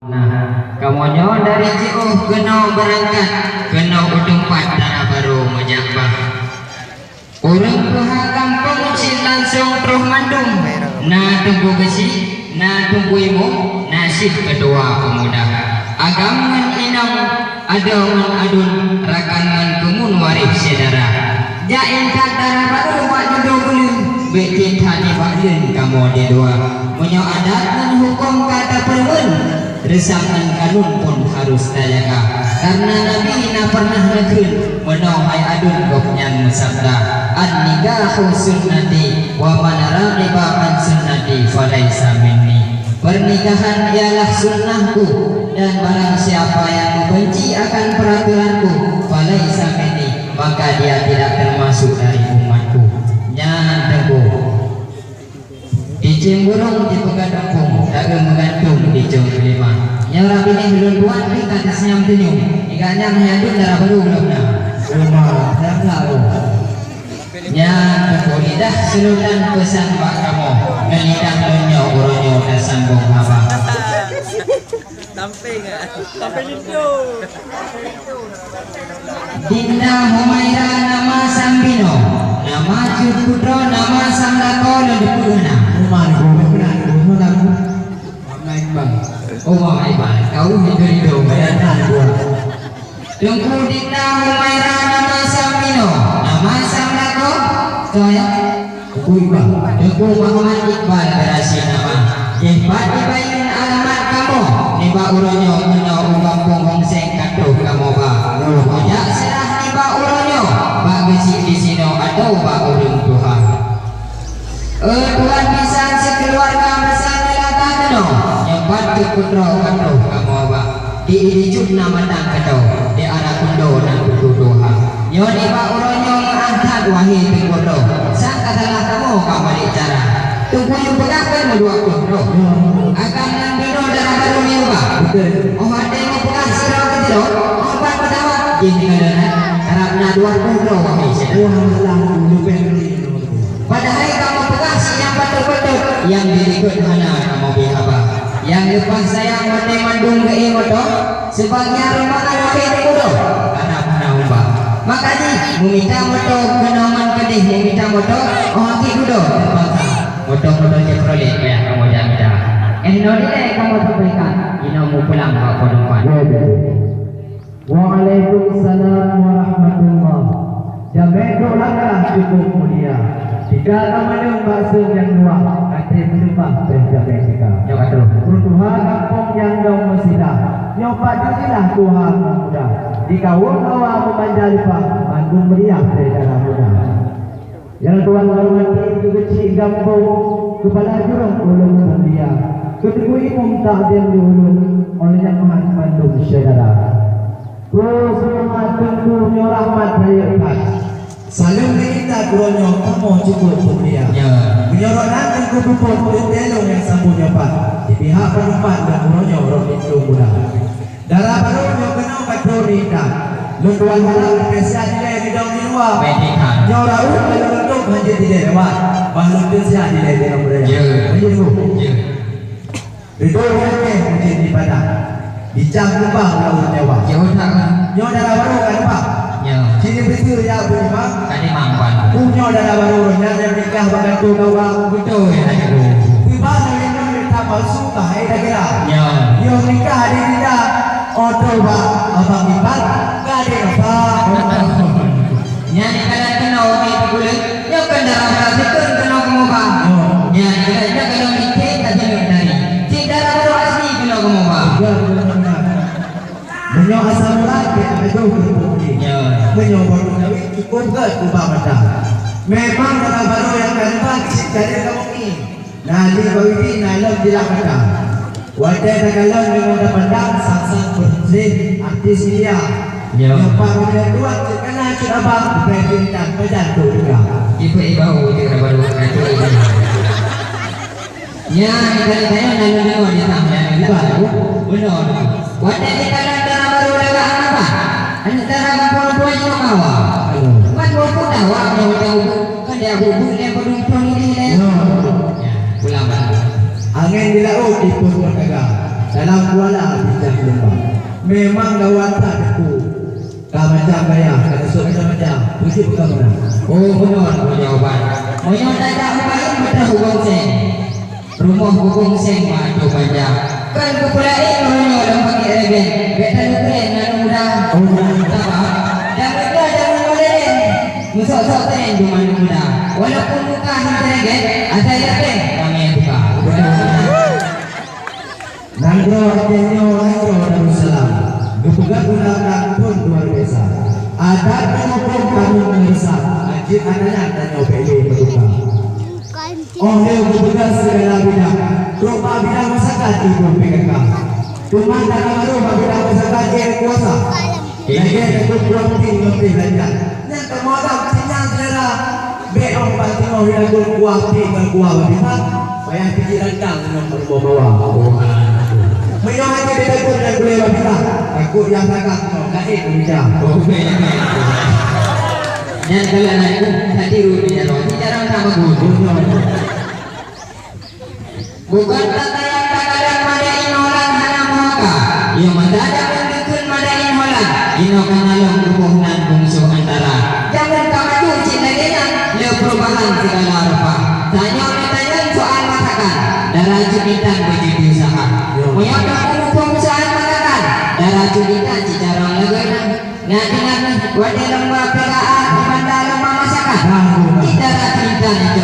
Nah, kamonyo dari Ciuh kena berangkat, kena utempat tanah baru Majapah. Orang tuha kampung si langsung terus mandung. Nah tunggu besi, nah tunggu imu, nasib kedua pemuda. Agaman inam, adaman adun, rakangan kemun warif saudara. Jain tanah baru buat jodoh belum, betin tani baklin kamu di dua. Menyo adat dan hukum kata permen. Resakan kanun pun harus terjaga, karena Nabi na pernah negeri menohai adun gopnyan sabda an-nikahu sunnati wa man raghiba an sunnati falaisa minni. Pernikahan ialah sunnahku, dan barang siapa yang membenci akan peraturanku falaisa minni, maka dia tidak termasuk dari umatku. Jangan teguh di Cimburung di Pegadapung, dagang menggantung di Jom Kelima. Nyora bini belum buat di atasnya menyenyum. Ikatnya menyadun darah baru belum nak. Rumah dah tahu. Nya lidah seluruhan pesan Pak kamu. Melidah lonyo uronyo dan sambung apa. Samping ah. Samping itu. Dinda Humaira nama Sambino, nama Cukudro, nama Samlako Ledukuna. Umar benar, benar. Main bang. Oh main bang. Kau hidup bayar gua. Tunggu Dinda Humaira nama Sambino, nama Samlako. Saya. Iqbal. Tunggu Muhammad Iqbal berasi nama. Jempat dibayin alamat kamu. Niba uronyo kena kampung Hongseng katuh kamu ba. Ojak serah niba uronyo. Ba gesi di sini atau ba urung Tuhan. Tuhan bisa sekeluarga bersama datang keno. Nyempat ke putro katuh kamu ba. Di idijuk nama tang katuh. Di arah kundo dan kutu Tuhan. Nyo niba uronyo angkat wahai pengkodo. Sang katalah kamu kamari cara. Tunggu yang pegahkan dua kundo. Akan nambino darah baru niuba. Oh ada yang pegang sirau kecil. Oh pak pedawat. Jadi kadang karena dua kundo wahai saya. Pada hari kamu pegang yang betul-betul yang dirikut mana kamu bihaba. Yang lepas saya mati mandung ke imoto sebagai rumahkan wahai kudo. Karena mana ubah. Makanya meminta moto kenaman kedih meminta moto oh aki kudo terbangsa. Moto-moto Chevrolet ya kamu jangan. Nolile kamu sampaikan, inamu pulang Pak Kodumpan. Waalaikumsalam warahmatullahi. Jamedo langkah cukup mulia. Jika kamu bakso yang dua, kata berubah berjaga jika. Nyoba terus. Tuhan kampung yang dong mesida. Nyoba dirilah Tuhan muda. Jika wakawa memanjalipah, Bandung meriah daerah muda. Yang Tuhan hormati kecil kampung kepala jurang ulung mulia. Kedua imam takdim diulung oleh Yang Maha Bandung saudara. Selamat tunggu rahmat raya ikhlas. Salam kita kuronyo kamu cukup mulia. Menyorok nanti kupupur perintelo yang sambungnya pak. Di pihak penumpang dan kuronyo roh itu muda. Darah barunya kena katorita. Lunduan harap kesian nilai di daun di luar. Nyora kalau untuk menjadi tidak lewat. Bahlun kesian nilai di daun mereka. Menjadi bu. Itu yang menjadi pada bijak lupa laut Jawa. Jauh tak lah. Nyo darah baru kan pak. Sini betul ya bu pak. Tadi mangpan. Nyo darah baru yang nikah bahkan tu kau Betul ya tadi. Tiba hari ini kita masuk ke hari kira. Yang nikah hari kita. Oto pak abang ipat. Kade apa? Nyanyi kalian kena oke kulit. Nyo kendaraan berasal kena kamu bang. Nyanyi kalian kena mikir aja dari. Darah baru asli kena kamu bang. Menyo asal lagi ada berbunyi. Menyo baru dari cukup ke kubah mata. Memang darah baru yang kali pagi dari kamu ini. Nali bawiti nalam jelas mata. Wadah tagalan dengan pandang sang-sang berjin artis dia. Yang baru dia buat kena curabang berpindah dan pejantu juga. Ibu-ibu dia baru kata ini. Ya, dari saya lalu dia tambah di baru. Benar. Wadah kita darah baru dah apa? Antara perempuan yang kawa. Bukan perempuan dawa yang tahu kan dia hubung yang perempuan ini. Pulang. Angin di laut di pun berdagang. Dalam kuala macam lembah. Memang gawat tak aku. Kau macam gaya, kau suka macam puji bukan mana? Oh benar jawaban. Moyo tak ada ubain betul hubung seng. Rumah hubung seng madu baja. Kan kepulai moyo dalam pagi regen. Betul keren dan mudah. Oh mudah. Jangan mudah jangan modern. Musok-sok tren cuma mudah. Walaupun muka regen, ada yakin kami buka. Nangro artinya nangro Darussalam. Gepugat gunakan pun luar biasa. Ada penumpang kami mengisah. Ajib anaknya dan nyopeli bertukar. Oh leo gepugat segala bidang. Rumah bidang masyarakat ibu PKK. Cuma dalam rumah bidang masyarakat yang kuasa. Lagi ikut buang tinggal belajar. Yang termodal sinyal selera. Beong banting orang kuat tinggal kuat bidang. Bayang pikiran kang yang berbawa-bawa. Mereka hanya ditakut dan boleh berbicara. Takut yang takut kain berbicara. Oh, yang kalau aku tak tiru dia loh. Ini jarang sama guru. Bukan kata yang tak ada madain orang hana muka. Yang mendadak mendukun madain holan. Ino kanalong kepohonan bungsu antara. Jangan kau maju cinta dia. Leo perubahan segala rupa. Tanya soal masakan. Darah jubitan begitu usaha. Menyokong hukum usaha masakan. Darah jubitan secara leganan. Ngatingan wadah lembah PKA di bandar lembah masakan. Tidak jubitan itu.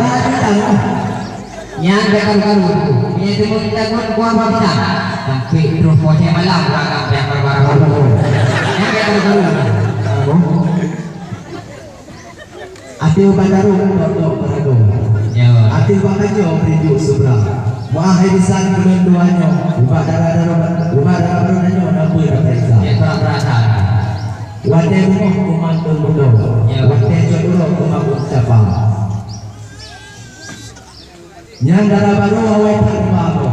Darah jubitan. Yang berkaru-karu itu. Ini temu kita kuah babita. Tapi terus wajah malam ragam yang berbaru-baru. Yang berkaru-karu. Atil bandaru untuk beragam. Atil bakajo perindu sebelah. Wahai lisan bulan duanya, ubah darah nanya nama periksa. Ya perasa. Wadai rumah kumandung muda. Wadai jodoh kumandung siapa? Yang darah baru awal terima apa?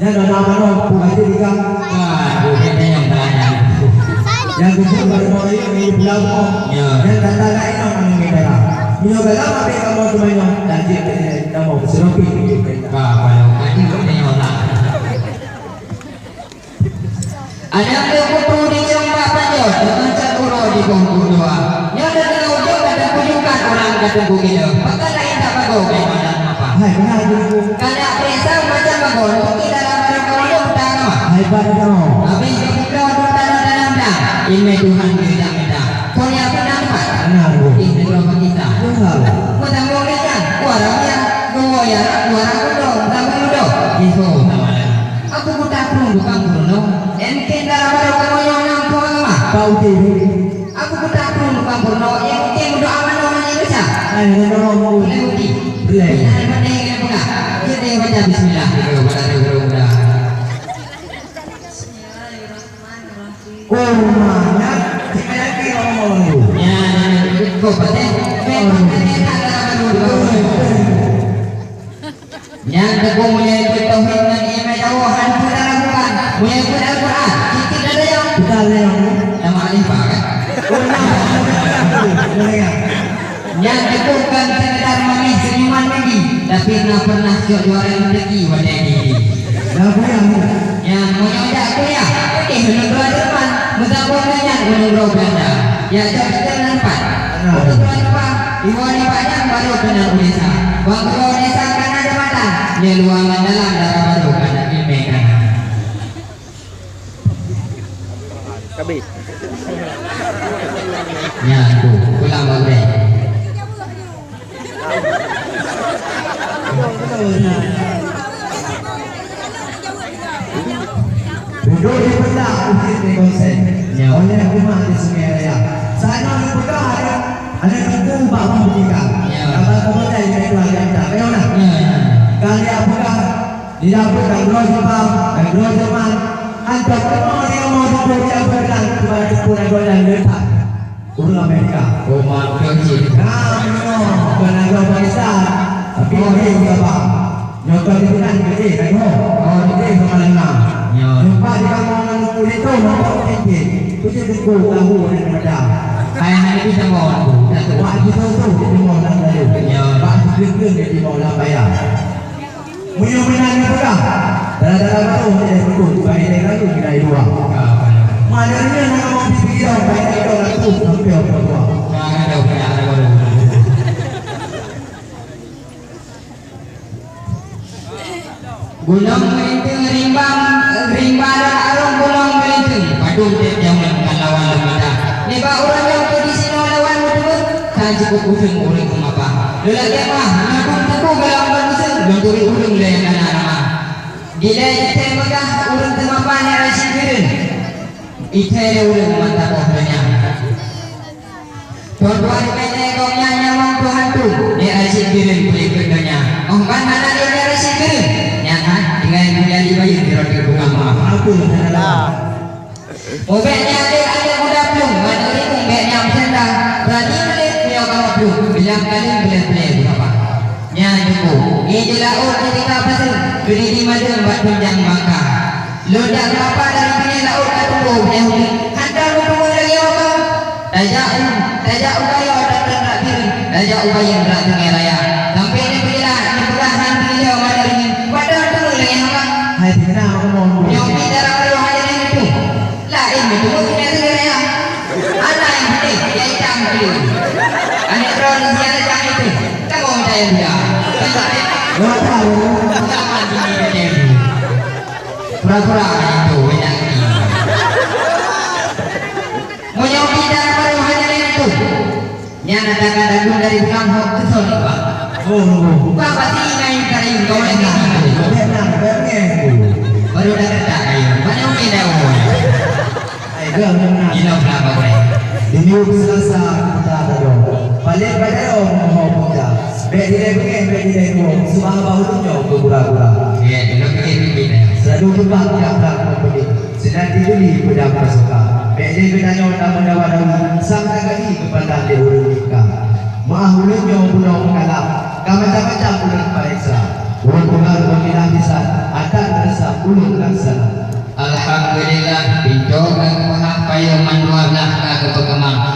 Yang darah baru puaji dikang. Bukan yang tanya. Yang kumpul baru mulai ini pulau. Yang tanda lain orang yang darah. Minyak galam apa yang kamu semuanya dan jika kamu seropi kalau kaji katanya orang ada yang berkutu di jembatan panjang dengan cakuro di bongku dua yang ada di ujung ada kunjungan orang kata bukit pakai lain tak bagus kayak macam apa hai benar dulu karena perisa macam bagus mungkin dalam berkaunya utama hai benar habis kita dalam ini Tuhan kita minta kau yang nampak benar ini berapa kita Mudah mudahan warangnya dua ya warang udah tambah udah itu aku buta pun bukan Bruno ente dalam baru kamu yang nampak mah kau diri aku buta pun bukan Bruno yang ente udah aman orang yang besar ayo mau boleh budi boleh mana yang buka kita baca Bismillah itu pada oh mana jika lagi ngomong ya kau pada memang ada yang teguh menyebut tauhid dan iman dawahan kita lakukan menyebut Al-Quran kita ada yang betul yang nama alifah kan yang teguhkan sekedar manis senyuman lagi tapi tak pernah juara rezeki wadah diri yang menyojak kuliah menurut depan mengabulkannya menurut ganda ya jadi nampak untuk tuan-tuan Iwani banyak baru kena Unesa. Waktu Unesa kan ada badan. Dia luangan dalam darah baru kena ilmu kan. Kabi. Ya tu pulang balik. Duduk di belah bukit Negosen. Oleh rumah di Sungai Raya. Sana di belah ada tunggu bangun tiga. Kalau kemudian ini keluarga kita, bagaimana? Kali apakah di dapur dan Jepang dan Jerman, antar semua yang mau dipercaya berdan kepada Jepang dan Jerman, urus Amerika. Rumah kecil. Kamu kena Pakistan, tapi ini apa? Nyokap itu kan kecil, kan? Oh, kecil sama lengan. Jumpa di kampung kulit itu, nampak kecil. Kecil itu tahu dan medang. Ayah bisa ngomong. Wah kita tu di molang lalu. Pak segera di molang bayar. Munyuk benar ni pula. Dalam baru dia betul. Baik dia takut ujung urang kumapa. Lelaki mah ngakung teguh galang banusan ganturi urang lah yang kana nama. Gila ite megah urang kumapa ni Rashid Birin. Ite urang mantap ohnya. Tuan-tuan kene gongnya nyamang Tuhan tu ni Rashid Birin beli kedanya. Oh ban mana dia Rashid Birin? Nyata dengan mulia dibayar di roti bunga maaf. Aku lah. Obeknya ada muda belum, mana ni obeknya bersendah. Berani beli dia kalau belum, bilang kali beli berapa? Nya cukup. Ini jelah ketika pasal beri di mana buat tunjang bangka. Lo dah berapa dari bini laut kat tunggu punya huni. Hantar lo tunggu lagi apa? Tajak ubaya datang nak diri. Tajak ubaya berat dengan raya. Sampai ni berilah, ni belah nanti dia mana ini. Padahal tunggu lagi apa? Hai tina aku mau. Nyobi darah baru hanya ni tu. Lain itu mungkin ada ya. Anak yang penting dia hitam dulu. Anak terus dia ada jangan itu. Kamu percaya dia. Gua tahu. Sama ini dia. Pura-pura itu banyak ni. Mau nyobi darah baru hanya ni tu. Yang datang dagu dari belakang hok tu sorry pak. Oh. Pak pasti main kali kau lagi ni. Baru dah datang ayo. Mana nyobi dah. Gak menang. Ino kenapa kau? Ini selasa kita ada dong. Balik pada dong mau punya. Bedi deh semua bahu tu jauh bergura-gura. Ya, ino kita bina. Selalu kita tidak membeli. Sedang dibeli pada pasukan. Bedi bedanya orang mendapat sampai kali kepada dehulu nikah. Mahulun jauh pulau kalam. Macam-macam pulau periksa. Urut-urut berkilah bisa. Akan terasa ulun laksana. Alhamdulillah pintu ke pahak payung manduarlah ke kemang.